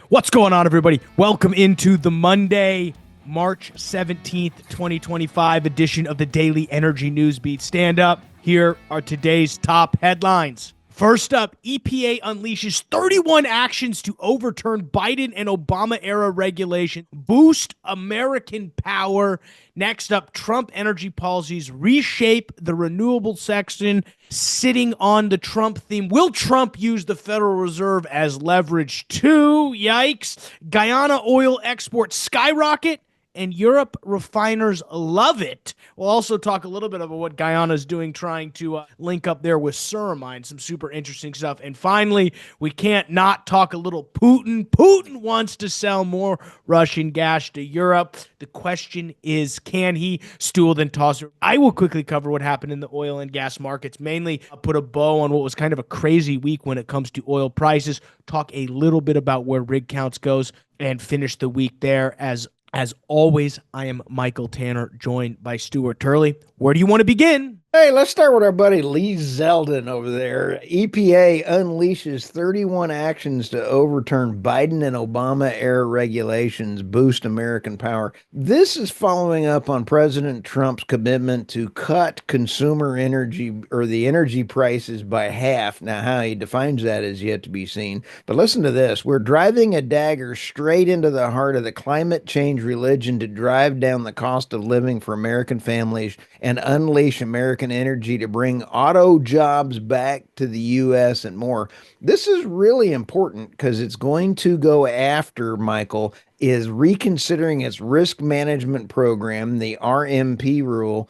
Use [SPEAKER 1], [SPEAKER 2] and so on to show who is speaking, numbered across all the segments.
[SPEAKER 1] What's going on, everybody? Welcome into the Monday, March 17th, 2025 edition of the Daily Energy News Beat. Stand up. Here are today's top headlines. First up, EPA unleashes 31 actions to overturn Biden and Obama-era regulation, boost American power. Next up, Trump energy policies reshape the renewable section, sitting on the Trump theme. Will Trump use the Federal Reserve as leverage too? Yikes. Guyana oil exports skyrocket, and Europe refiners love it. We'll also talk a little bit about what Guyana's doing, trying to link up there with Suriname, some super interesting stuff. And finally, we can't not talk a little Putin. Putin wants to sell more Russian gas to Europe. The question is, can he? Stuart then tosser. I will quickly cover what happened in the oil and gas markets, mainly put a bow on what was kind of a crazy week when it comes to oil prices, talk a little bit about where rig counts goes, and finish the week there. As always, I am Michael Tanner, joined by Stuart Turley. Where do you want to begin?
[SPEAKER 2] Hey, let's start with our buddy Lee Zeldin over there. EPA unleashes 31 actions to overturn Biden and Obama-era regulations, boost American power. This is following up on President Trump's commitment to cut consumer energy or the energy prices by half. Now, how he defines that is yet to be seen. But listen to this. We're driving a dagger straight into the heart of the climate change religion to drive down the cost of living for American families and unleash American energy to bring auto jobs back to the U.S. and more. This is really important because it's going to go after, Michael, is reconsidering its risk management program, the RMP,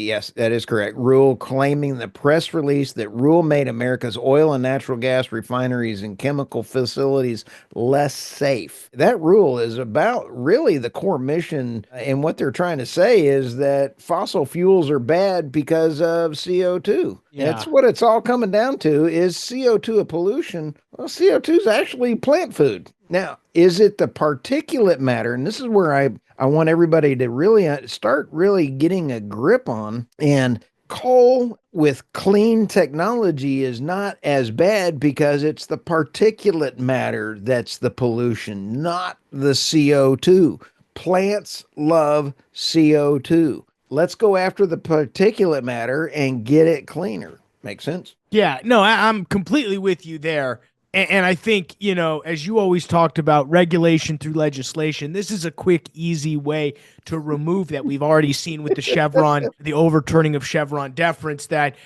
[SPEAKER 2] yes, that is correct, rule, claiming the press release that rule made America's oil and natural gas refineries and chemical facilities less safe. That rule is about really the core mission, and what they're trying to say is that fossil fuels are bad because of CO2.
[SPEAKER 1] Yeah.
[SPEAKER 2] That's what it's all coming down to. Is CO2 a pollution? Well, CO2 is actually plant food. Now, is it the particulate matter? And this is where I want everybody to really start really getting a grip on. And coal with clean technology is not as bad because it's the particulate matter that's the pollution, not the CO2. Plants love CO2. Let's go after the particulate matter and get it cleaner. Make sense?
[SPEAKER 1] Yeah, no, I'm completely with you there. And I think, as you always talked about, regulation through legislation, this is a quick, easy way to remove that. We've already seen with the Chevron, the overturning of Chevron deference, that,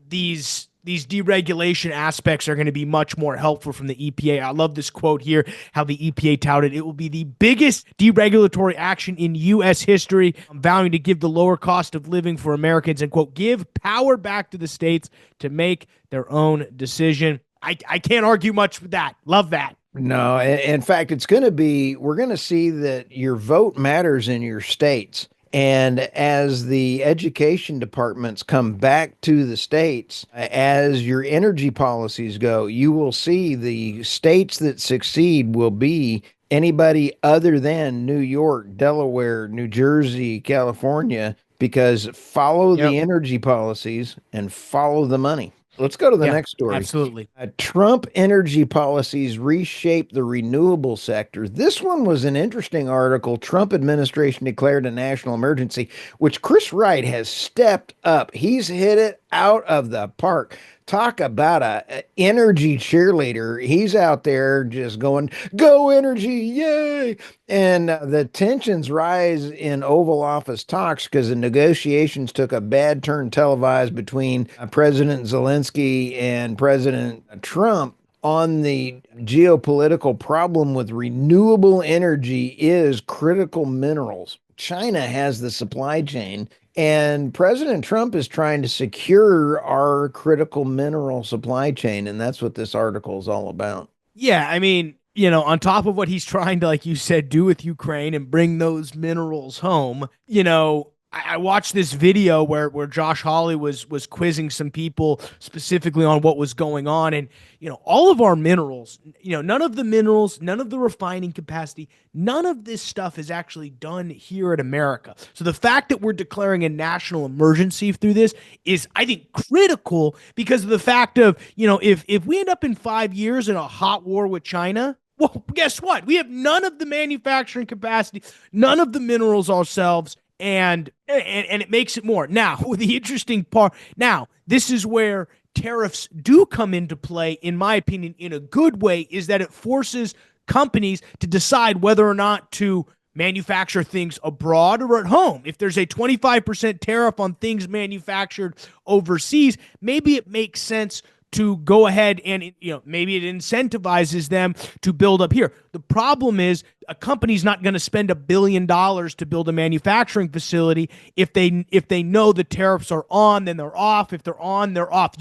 [SPEAKER 1] these deregulation aspects are going to be much more helpful from the EPA. I love this quote here, how the EPA touted it will be the biggest deregulatory action in U.S. history, vowing to give the lower cost of living for Americans and, quote, give power back to the states to make their own decision. I can't argue much with that. Love that.
[SPEAKER 2] No, in fact, we're going to see that your vote matters in your states. And as the education departments come back to the states, as your energy policies go, you will see the states that succeed will be anybody other than New York, Delaware, New Jersey, California, because follow the energy policies and follow the money. Let's go to the next story.
[SPEAKER 1] Absolutely.
[SPEAKER 2] Trump energy policies reshape the renewable sector. This one was an interesting article. Trump administration declared a national emergency, which Chris Wright has stepped up. He's hit it out of the park. Talk about a energy cheerleader. He's out there just going, go energy, yay. And the tensions rise in Oval Office talks because the negotiations took a bad turn televised between President Zelensky and President Trump on the geopolitical problem with renewable energy is critical minerals. China has the supply chain, and President Trump is trying to secure our critical mineral supply chain, and that's what this article is all about.
[SPEAKER 1] Yeah, I mean, on top of what he's trying to, like you said, do with Ukraine and bring those minerals home, I watched this video where Josh Hawley was quizzing some people specifically on what was going on, and all of our minerals, none of the minerals, none of the refining capacity, none of this stuff is actually done here in America. So the fact that we're declaring a national emergency through this is, I think, critical because of the fact of if we end up in 5 years in a hot war with China. Well, guess what? We have none of the manufacturing capacity, none of the minerals ourselves, and it makes it more. Now, the interesting part, now, this is where tariffs do come into play, in my opinion, in a good way, is that it forces companies to decide whether or not to manufacture things abroad or at home. If there's a 25% tariff on things manufactured overseas, maybe it makes sense to go ahead and maybe it incentivizes them to build up here. The problem is a company's not going to spend $1 billion to build a manufacturing facility if they know the tariffs are on, then they're off. If they're on, they're off.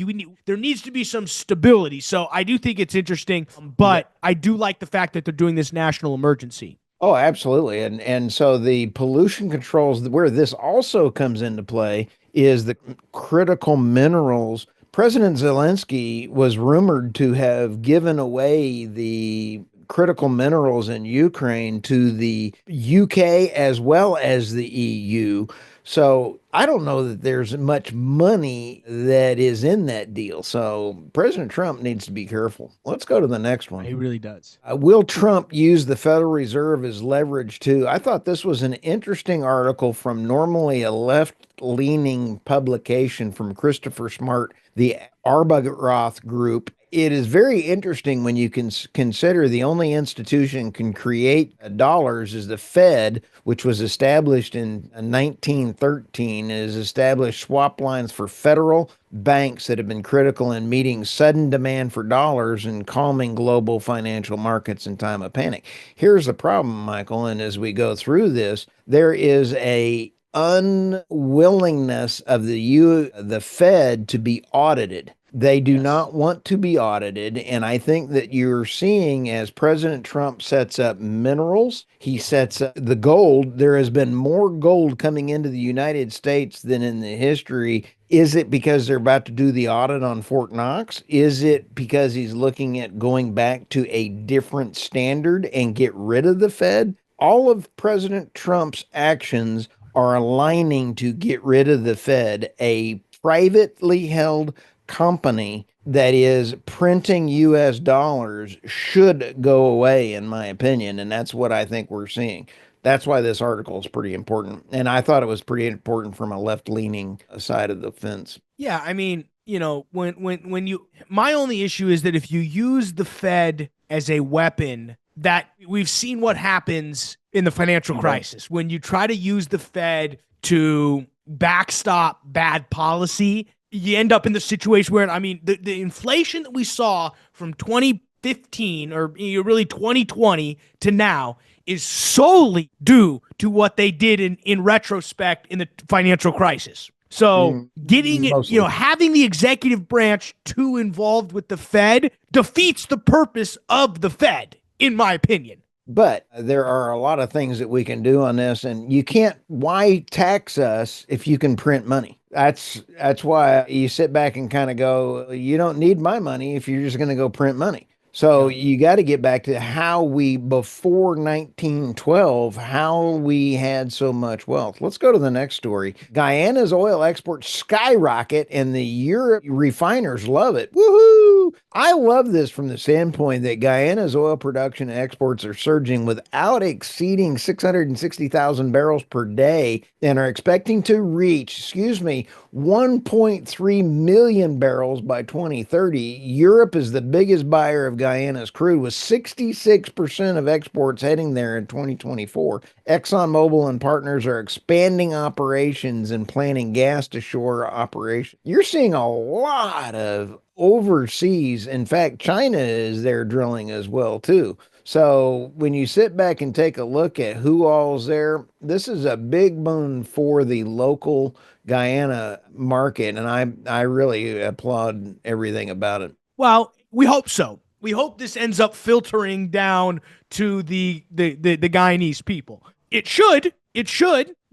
[SPEAKER 1] There needs to be some stability. So I do think it's interesting, but I do like the fact that they're doing this national emergency.
[SPEAKER 2] Oh, absolutely. And so the pollution controls, where this also comes into play is the critical minerals. President Zelensky was rumored to have given away the critical minerals in Ukraine to the UK as well as the EU. So I don't know that there's much money that is in that deal. So President Trump needs to be careful. Let's go to the next one.
[SPEAKER 1] He really does.
[SPEAKER 2] Will Trump use the Federal Reserve as leverage too? I thought this was an interesting article from normally a left-leaning publication from Christopher Smart, the Arbuthnot Group. It is very interesting when you can consider the only institution can create dollars is the Fed, which was established in 1913, and has established swap lines for federal banks that have been critical in meeting sudden demand for dollars and calming global financial markets in time of panic. Here's the problem, Michael, and as we go through this, there is a unwillingness of the Fed to be audited. They do not want to be audited. And I think that you're seeing as President Trump sets up minerals, he sets up the gold. There has been more gold coming into the United States than in the history. Is it because they're about to do the audit on Fort Knox? Is it because he's looking at going back to a different standard and get rid of the Fed? All of President Trump's actions are aligning to get rid of the Fed, a privately held company that is printing US dollars should go away, in my opinion. And that's what I think we're seeing. That's why this article is pretty important. And I thought it was pretty important from a left-leaning side of the fence.
[SPEAKER 1] Yeah, I mean, when you, my only issue is that if you use the Fed as a weapon, that we've seen what happens in the financial crisis when you try to use the Fed to backstop bad policy. You end up in the situation where, I mean, the inflation that we saw from 2015 or really 2020 to now is solely due to what they did in retrospect in the financial crisis. So getting it, having the executive branch too involved with the Fed defeats the purpose of the Fed, in my opinion.
[SPEAKER 2] But there are a lot of things that we can do on this, and you can't, why tax us if you can print money? That's why you sit back and kind of go, you don't need my money if you're just going to go print money. So you got to get back to how we, before 1912, how we had so much wealth. Let's go to the next story. Guyana's oil exports skyrocket and the Europe refiners love it. Woohoo! I love this from the standpoint that Guyana's oil production and exports are surging without exceeding 660,000 barrels per day and are expecting to reach, 1.3 million barrels by 2030. Europe is the biggest buyer of Guyana's crude, with 66% of exports heading there in 2024. ExxonMobil and partners are expanding operations and planning gas to shore operations. You're seeing a lot of overseas. In fact, China is there drilling as well, too. So when you sit back and take a look at who all's there, this is a big boon for the local Guyana market, and I really applaud everything about it.
[SPEAKER 1] Well, we hope so. We hope this ends up filtering down to the Guyanese people. It should,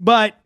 [SPEAKER 1] But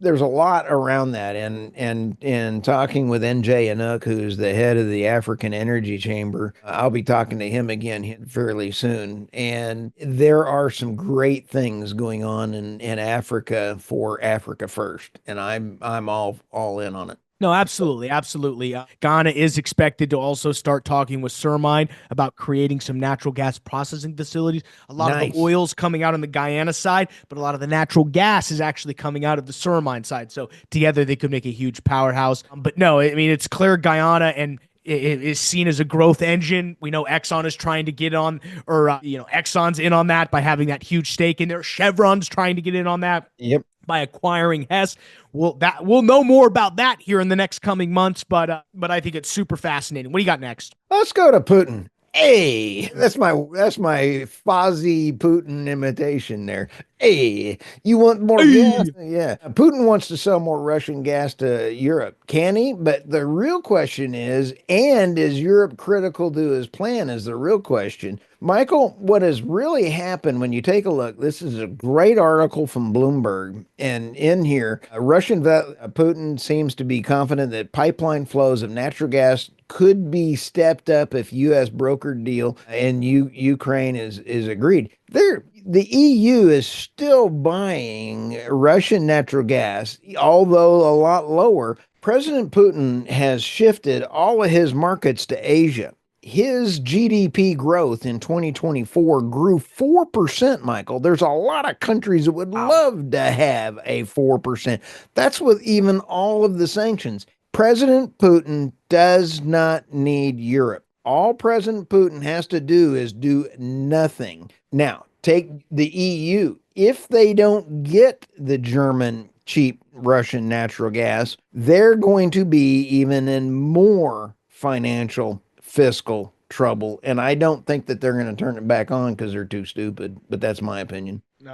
[SPEAKER 2] There's a lot around that, and talking with NJ Inuk, who's the head of the African Energy Chamber. I'll be talking to him again fairly soon, and there are some great things going on in Africa for Africa first, and I'm all in on it.
[SPEAKER 1] No, absolutely, absolutely. Ghana is expected to also start talking with Surmine about creating some natural gas processing facilities. A lot of the
[SPEAKER 2] Nice.
[SPEAKER 1] oil's coming out on the Guyana side, but a lot of the natural gas is actually coming out of the Surmine side. So together they could make a huge powerhouse. But no, I mean, it's clear Guyana and it is seen as a growth engine. We know Exxon is trying to get on, or Exxon's in on that by having that huge stake in there. Chevron's trying to get in on that
[SPEAKER 2] Yep.
[SPEAKER 1] by acquiring Hess. We'll know more about that here in the next coming months, but I think it's super fascinating. What do you got next?
[SPEAKER 2] Let's go to Putin. Hey, that's my Fozzie Putin imitation there. Hey, you want more gas? Yeah. Putin wants to sell more Russian gas to Europe. Can he? But the real question is Europe critical to his plan is the real question. Michael, what has really happened when you take a look, this is a great article from Bloomberg. And in here, Putin seems to be confident that pipeline flows of natural gas could be stepped up if U.S. brokered deal and Ukraine is agreed. The EU is still buying Russian natural gas, although a lot lower. President Putin has shifted all of his markets to Asia. His GDP growth in 2024 grew 4%, Michael. There's a lot of countries that would love to have a 4%. That's with even all of the sanctions. President Putin does not need Europe. All President Putin has to do is do nothing. Now, take the EU. If they don't get the German cheap Russian natural gas, they're going to be even in more financial fiscal trouble. And I don't think that they're going to turn it back on because they're too stupid. But that's my opinion.
[SPEAKER 1] No,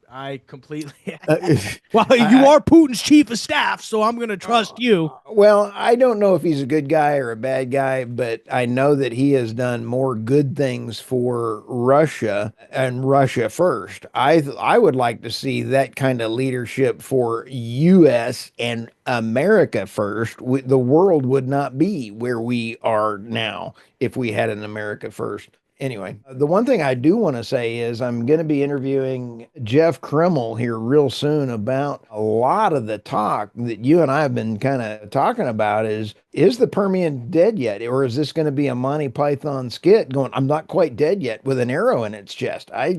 [SPEAKER 1] I completely. Well, you are Putin's chief of staff, so I'm going to trust you.
[SPEAKER 2] Well, I don't know if he's a good guy or a bad guy, but I know that he has done more good things for Russia and Russia first. I would like to see that kind of leadership for U.S. and America first. The world would not be where we are now if we had an America first. Anyway, the one thing I do want to say is I'm going to be interviewing Jeff Krimmel here real soon about a lot of the talk that you and I have been kind of talking about is the Permian dead yet? Or is this going to be a Monty Python skit going, I'm not quite dead yet with an arrow in its chest? I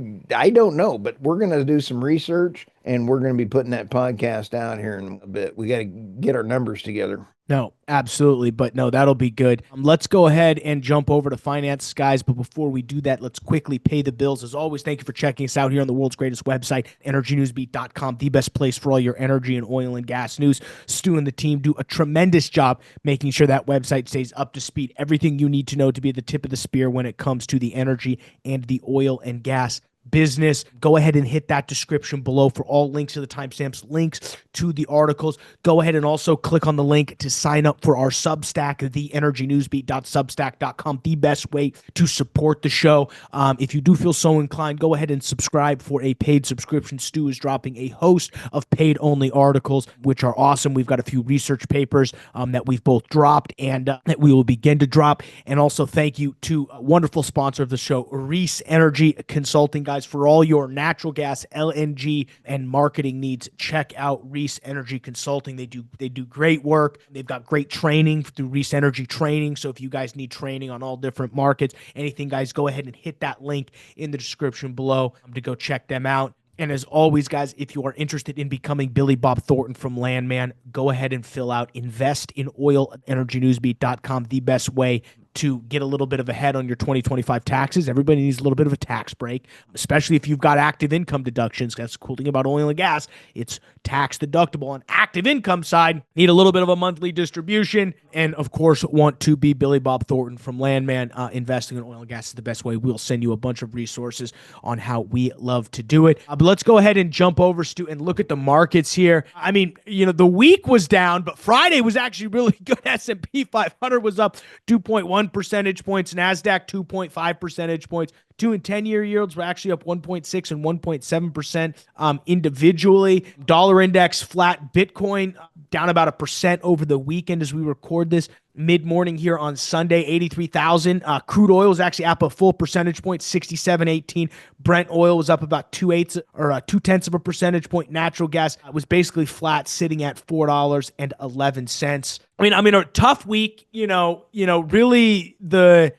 [SPEAKER 2] don't know, but we're going to do some research and we're going to be putting that podcast out here in a bit. We got to get our numbers together.
[SPEAKER 1] No, absolutely. But no, that'll be good. Let's go ahead and jump over to finance, guys. But before we do that, let's quickly pay the bills. As always, thank you for checking us out here on the world's greatest website, energynewsbeat.com, the best place for all your energy and oil and gas news. Stu and the team do a tremendous job making sure that website stays up to speed. Everything you need to know to be at the tip of the spear when it comes to the energy and the oil and gas business. Go ahead and hit that description below for all links to the timestamps, links to the articles. Go ahead and also click on the link to sign up for our Substack, theenergynewsbeat.substack.com, the best way to support the show. If you do feel so inclined, go ahead and subscribe for a paid subscription. Stu is dropping a host of paid-only articles, which are awesome. We've got a few research papers that we've both dropped and that we will begin to drop. And also thank you to a wonderful sponsor of the show, Reese Energy Consulting, guys. For all your natural gas, LNG, and marketing needs, check out Reese Energy Consulting. They do great work. They've got great training through Reese Energy Training. So if you guys need training on all different markets, anything, guys, go ahead and hit that link in the description below to go check them out. And as always, guys, if you are interested in becoming Billy Bob Thornton from Landman, go ahead and fill out invest in oil at energynewsbeat.com, the best way to get a little bit of a head on your 2025 taxes. Everybody needs a little bit of a tax break, especially if you've got active income deductions. That's the cool thing about oil and gas. It's tax deductible. On active income side, need a little bit of a monthly distribution. And of course, want to be Billy Bob Thornton from Landman. Investing in oil and gas is the best way. We'll send you a bunch of resources on how we love to do it. But let's go ahead and jump over, Stu, and look at the markets here. I mean, the week was down, but Friday was actually really good. S&P 500 was up 2.1 percentage points, NASDAQ 2.5 percentage points, 2 and 10-year yields were actually up 1.6 and 1.7% individually. Dollar index flat. Bitcoin down about 1% over the weekend as we record this mid-morning here on Sunday, 83,000. Crude oil is actually up a full percentage point, 67.18. Brent oil was up about 2/10 of a percentage point. Natural gas was basically flat, sitting at $4.11. I mean, a tough week. Really the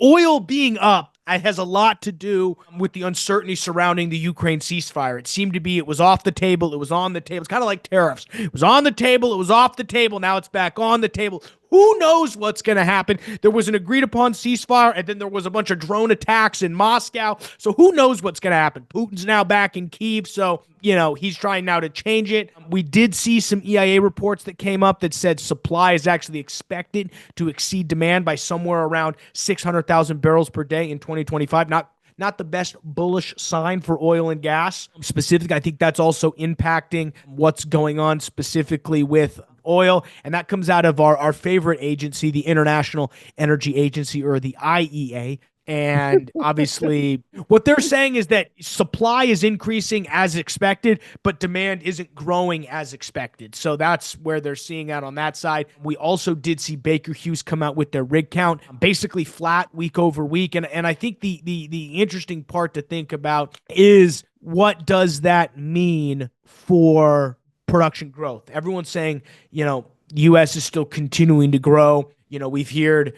[SPEAKER 1] oil being up, it has a lot to do with the uncertainty surrounding the Ukraine ceasefire. It seemed to be it was off the table. It was on the table. It's kind of like tariffs. It was on the table. It was off the table. Now it's back on the table. Who knows what's going to happen? There was an agreed upon ceasefire, and then there was a bunch of drone attacks in Moscow. So who knows what's going to happen? Putin's now back in Kyiv, so he's trying now to change it. We did see some EIA reports that came up that said supply is actually expected to exceed demand by somewhere around 600,000 barrels per day in 2025. Not the best bullish sign for oil and gas. Specifically, I think that's also impacting what's going on specifically with oil, and that comes out of our favorite agency, the International Energy Agency, or the IEA. And obviously, what they're saying is that supply is increasing as expected, but demand isn't growing as expected. So that's where they're seeing out on that side. We also did see Baker Hughes come out with their rig count, basically flat week over week. And I think the interesting part to think about is, what does that mean for production growth? Everyone's saying, the U.S. is still continuing to grow. We hear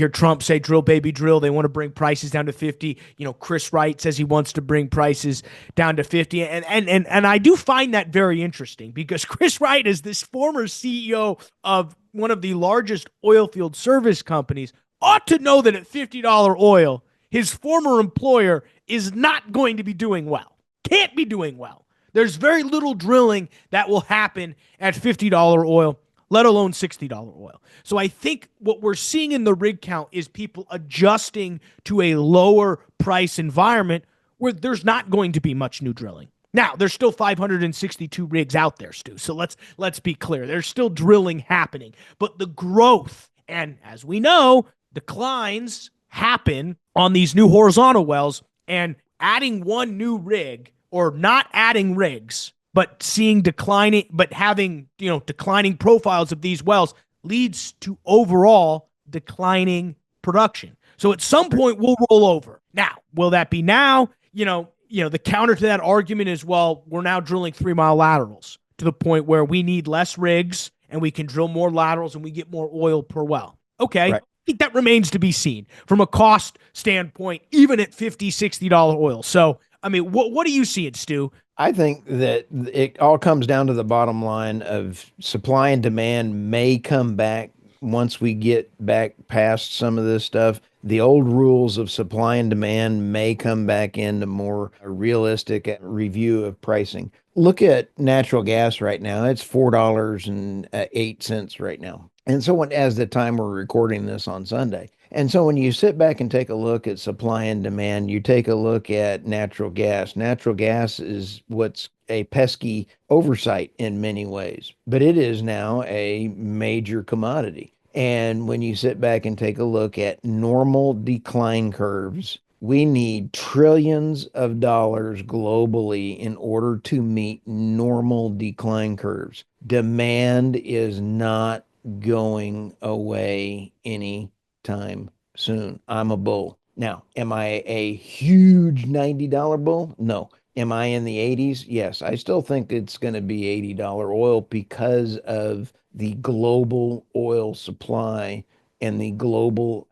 [SPEAKER 1] Trump say, drill, baby, drill. They want to bring prices down to 50. Chris Wright says he wants to bring prices down to 50. And I do find that very interesting, because Chris Wright is this former CEO of one of the largest oil field service companies, ought to know that at $50 oil, his former employer is not going to be doing well. Can't be doing well. There's very little drilling that will happen at $50 oil, let alone $60 oil. So I think what we're seeing in the rig count is people adjusting to a lower price environment where there's not going to be much new drilling. Now, there's still 562 rigs out there, Stu. So let's be clear. There's still drilling happening. But the growth, and as we know, declines happen on these new horizontal wells, and adding one new rig, or not adding rigs, but seeing declining, but having, declining profiles of these wells, leads to overall declining production. So at some point we'll roll over. Now, will that be now? The counter to that argument is, well, we're now drilling 3-mile laterals to the point where we need less rigs and we can drill more laterals and we get more oil per well. Okay. Right. I think that remains to be seen from a cost standpoint, even at $50, $60 oil. So, what do you see it, Stu?
[SPEAKER 2] I think that it all comes down to the bottom line of supply and demand may come back once we get back past some of this stuff. The old rules of supply and demand may come back into more realistic review of pricing. Look at natural gas right now. It's $4.08 right now. And so as the time we're recording this on Sunday. And so when you sit back and take a look at supply and demand, you take a look at natural gas. Natural gas is what's a pesky oversight in many ways, but it is now a major commodity. And when you sit back and take a look at normal decline curves, we need trillions of dollars globally in order to meet normal decline curves. Demand is not going away anytime soon. I'm a bull. Now, am I a huge $90 bull? No. Am I in the 80s? Yes. I still think it's going to be $80 oil because of the global oil supply and the global,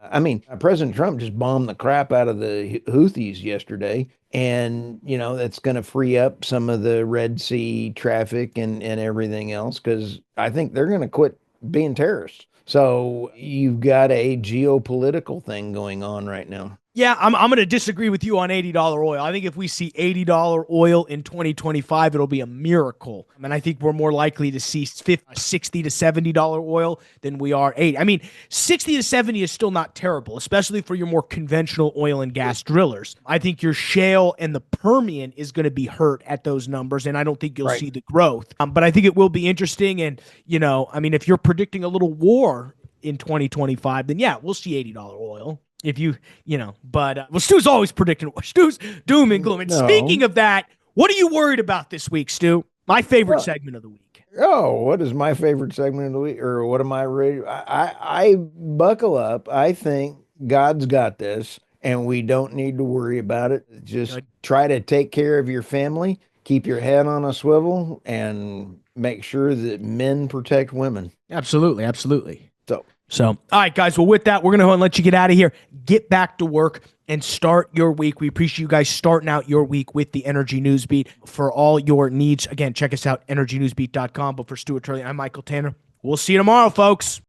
[SPEAKER 2] President Trump just bombed the crap out of the Houthis yesterday. And, that's going to free up some of the Red Sea traffic and everything else, because I think they're going to quit being terrorists. So you've got a geopolitical thing going on right now.
[SPEAKER 1] Yeah, I'm going to disagree with you on $80 oil. I think if we see $80 oil in 2025, it'll be a miracle. I think we're more likely to see $60 to $70 oil than we are $80. 60 to 70 is still not terrible, especially for your more conventional oil and gas drillers. I think your shale and the Permian is going to be hurt at those numbers, and I don't think you'll see the growth. But I think it will be interesting. And, if you're predicting a little war in 2025, then yeah, we'll see $80 oil. If but well, Stu's always predicting. Stu's doom and gloom. And speaking
[SPEAKER 2] No.
[SPEAKER 1] of that, what are you worried about this week, Stu? My favorite
[SPEAKER 2] Well,
[SPEAKER 1] segment of the week.
[SPEAKER 2] oh, what is my favorite segment of the week? Or what am I ready? I buckle up. I think God's got this and we don't need to worry about it. Just
[SPEAKER 1] Good.
[SPEAKER 2] try to take care of your family, keep your head on a swivel, and make sure that men protect women.
[SPEAKER 1] Absolutely, absolutely.
[SPEAKER 2] So,
[SPEAKER 1] So, all right, guys. Well, with that, we're going to go and let you get out of here. Get back to work and start your week. We appreciate you guys starting out your week with the Energy News Beat. For all your needs, again, check us out, energynewsbeat.com. But for Stuart Turley, I'm Michael Tanner. We'll see you tomorrow, folks.